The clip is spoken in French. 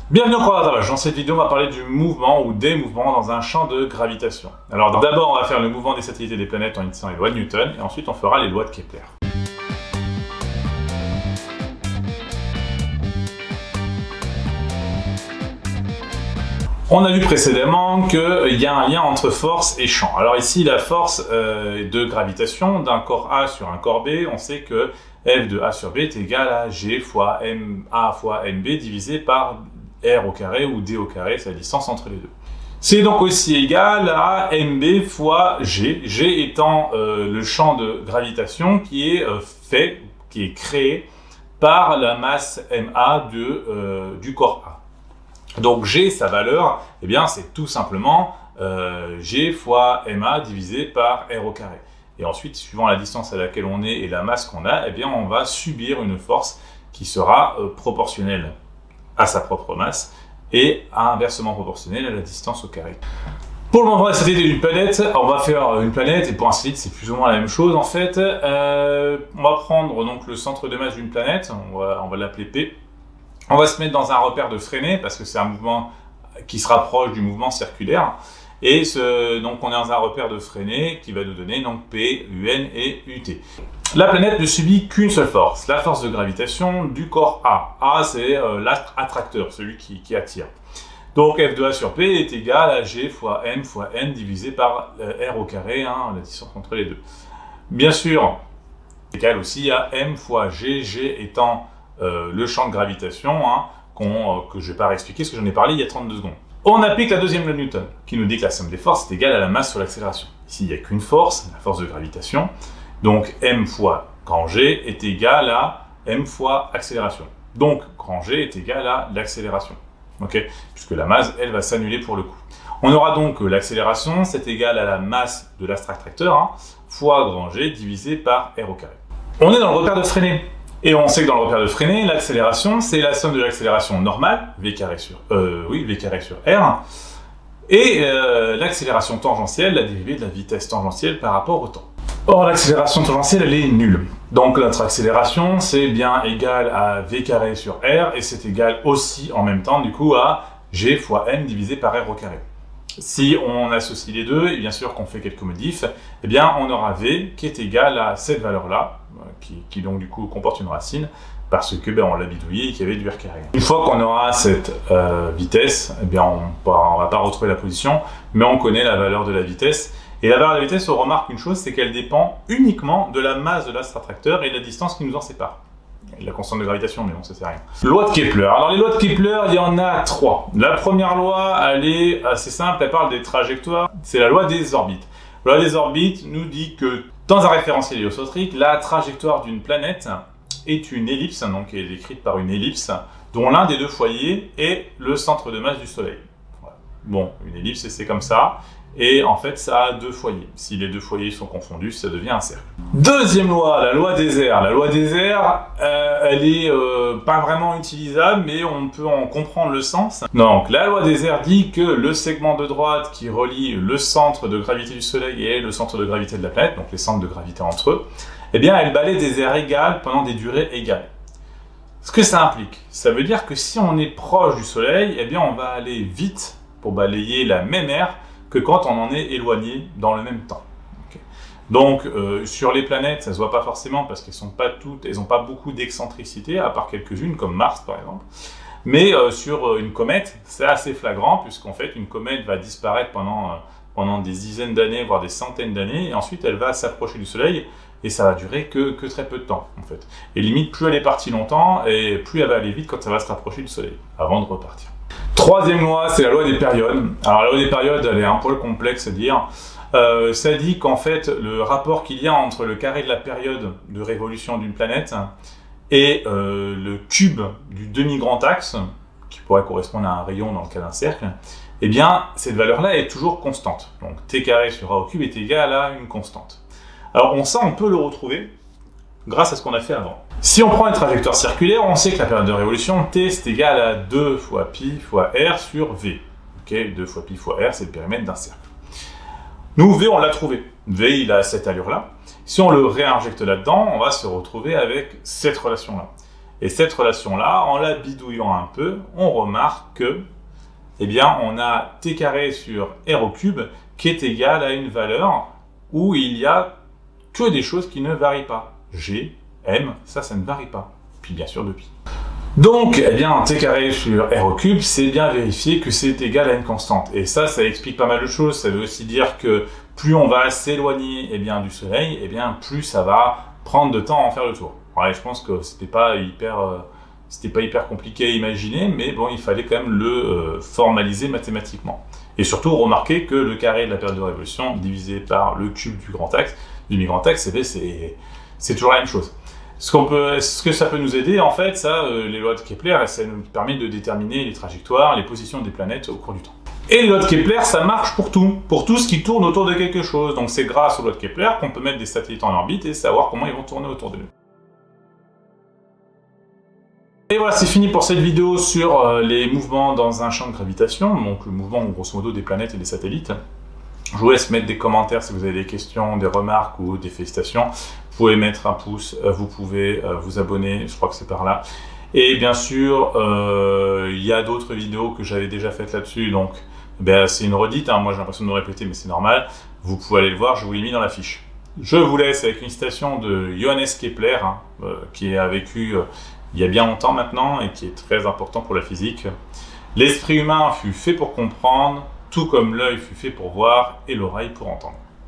Bienvenue au cours d'attrapage. Dans cette vidéo, on va parler du mouvement ou des mouvements dans un champ de gravitation. Alors d'abord, on va faire le mouvement des satellites et des planètes en utilisant les lois de Newton, et ensuite on fera les lois de Kepler. On a vu précédemment qu'il y a un lien entre force et champ. Alors ici, la force de gravitation d'un corps A sur un corps B, on sait que F de A sur B est égal à G fois MA fois MB divisé par R au carré ou D au carré, c'est la distance entre les deux. C'est donc aussi égal à MB fois G, G étant le champ de gravitation qui est créé par la masse MA du corps A. Donc G, sa valeur, eh bien, c'est tout simplement G fois MA divisé par R au carré. Et ensuite, suivant la distance à laquelle on est et la masse qu'on a, eh bien, on va subir une force qui sera proportionnelle à sa propre masse et inversement proportionnelle à la distance au carré. Pour le mouvement des satellites d'une planète, on va faire une planète, et pour un satellite, c'est plus ou moins la même chose en fait. On va prendre donc le centre de masse d'une planète, on va l'appeler P. On va se mettre dans un repère de Fresnel, parce que c'est un mouvement qui se rapproche du mouvement circulaire. Et donc on est dans un repère de Fresnel qui va nous donner donc P, UN et UT. La planète ne subit qu'une seule force, la force de gravitation du corps A. A, c'est l'attracteur, celui qui attire. Donc F de A sur P est égal à G fois N divisé par R au carré, la distance entre les deux. Bien sûr, c'est égal aussi à M fois G, G étant le champ de gravitation que je ne vais pas réexpliquer parce que j'en ai parlé il y a 32 secondes. On applique la deuxième loi de Newton qui nous dit que la somme des forces est égale à la masse sur l'accélération. Ici, il n'y a qu'une force, la force de gravitation. Donc M fois grand G est égal à M fois accélération. Donc grand G est égal à l'accélération. Okay, puisque la masse, elle, va s'annuler pour le coup. On aura donc l'accélération, c'est égal à la masse de l'attracteur fois grand G divisé par R au carré. On est dans le repère de Fresnel. Et on sait que dans le repère de Fresnel, l'accélération, c'est la somme de l'accélération normale, V carré sur R, et l'accélération tangentielle, la dérivée de la vitesse tangentielle par rapport au temps. Or, l'accélération tangentielle, elle est nulle. Donc, notre accélération, c'est bien égal à V carré sur R, et c'est égal aussi, en même temps, du coup, à G fois N divisé par R au carré. Si on associe les deux, et bien sûr qu'on fait quelques modifs, eh bien on aura V qui est égal à cette valeur-là, qui donc du coup comporte une racine, parce que on l'a bidouillé et qu'il y avait du R carré. Une fois qu'on aura cette vitesse, eh bien on ne va pas retrouver la position, mais on connaît la valeur de la vitesse. Et la valeur de la vitesse, on remarque une chose, c'est qu'elle dépend uniquement de la masse de l'attracteur et de la distance qui nous en sépare. La constante de gravitation, mais bon, ça sert à rien. Loi de Kepler. Alors, les lois de Kepler, il y en a trois. La première loi, elle est assez simple, elle parle des trajectoires. C'est la loi des orbites. La loi des orbites nous dit que dans un référentiel héliocentrique, la trajectoire d'une planète est une ellipse, donc elle est décrite par une ellipse, dont l'un des deux foyers est le centre de masse du Soleil. Voilà. Bon, une ellipse, c'est comme ça. Et en fait, ça a deux foyers. Si les deux foyers sont confondus, ça devient un cercle. Deuxième loi, la loi des airs. La loi des airs, elle est pas vraiment utilisable, mais on peut en comprendre le sens. Donc, la loi des airs dit que le segment de droite qui relie le centre de gravité du Soleil et le centre de gravité de la planète, donc les centres de gravité entre eux, eh bien, elle balaie des airs égales pendant des durées égales. Ce que ça implique, ça veut dire que si on est proche du Soleil, eh bien, on va aller vite pour balayer la même aire que quand on en est éloigné dans le même temps. Okay. Donc, sur les planètes, ça ne se voit pas forcément parce qu'elles n'ont pas beaucoup d'excentricité, à part quelques-unes, comme Mars par exemple. Mais sur une comète, c'est assez flagrant, puisqu'en fait, une comète va disparaître pendant des dizaines d'années, voire des centaines d'années, et ensuite elle va s'approcher du Soleil, et ça va durer que très peu de temps, en fait. Et limite, plus elle est partie longtemps, et plus elle va aller vite quand ça va se rapprocher du Soleil, avant de repartir. Troisième loi, c'est la loi des périodes. Alors la loi des périodes, elle est un peu complexe à dire. Ça dit qu'en fait, le rapport qu'il y a entre le carré de la période de révolution d'une planète et le cube du demi-grand axe, qui pourrait correspondre à un rayon dans le cas d'un cercle, eh bien, cette valeur-là est toujours constante. Donc t carré sur a au cube est égal à une constante. Alors ça, on peut le retrouver grâce à ce qu'on a fait avant. Si on prend une trajectoire circulaire, on sait que la période de révolution, t, c'est égal à 2 fois pi fois r sur v. Okay, 2 fois pi fois r, c'est le périmètre d'un cercle. Nous, v, on l'a trouvé. V, il a cette allure-là. Si on le réinjecte là-dedans, on va se retrouver avec cette relation-là. Et cette relation-là, en la bidouillant un peu, on remarque que, eh bien, on a t carré sur r au cube qui est égal à une valeur où il y a que des choses qui ne varient pas. G, M, ça ne varie pas. Puis bien sûr 2π. Donc, eh bien, t carré sur r au cube, c'est bien vérifier que c'est égal à une constante. Et ça explique pas mal de choses. Ça veut aussi dire que plus on va s'éloigner du Soleil, eh bien, plus ça va prendre de temps à en faire le tour. Ouais, je pense que c'était pas hyper compliqué à imaginer, mais bon, il fallait quand même le formaliser mathématiquement. Et surtout, remarquer que le carré de la période de révolution divisé par le cube du grand axe, du mi-grand axe, c'est toujours la même chose. Ce que ça peut nous aider, en fait, les lois de Kepler, ça nous permet de déterminer les trajectoires, les positions des planètes au cours du temps. Et les lois de Kepler, ça marche pour tout ce qui tourne autour de quelque chose. Donc c'est grâce aux lois de Kepler qu'on peut mettre des satellites en orbite et savoir comment ils vont tourner autour de nous. Et voilà, c'est fini pour cette vidéo sur les mouvements dans un champ de gravitation, donc le mouvement grosso modo des planètes et des satellites. Je vous laisse mettre des commentaires si vous avez des questions, des remarques ou des félicitations. Vous pouvez mettre un pouce, vous pouvez vous abonner, je crois que c'est par là. Et bien sûr, il y a d'autres vidéos que j'avais déjà faites là-dessus, donc c'est une redite, hein. Moi j'ai l'impression de me répéter, mais c'est normal. Vous pouvez aller le voir, je vous l'ai mis dans la fiche. Je vous laisse avec une citation de Johannes Kepler, qui a vécu il y a bien longtemps maintenant et qui est très important pour la physique. L'esprit humain fut fait pour comprendre, tout comme l'œil fut fait pour voir et l'oreille pour entendre.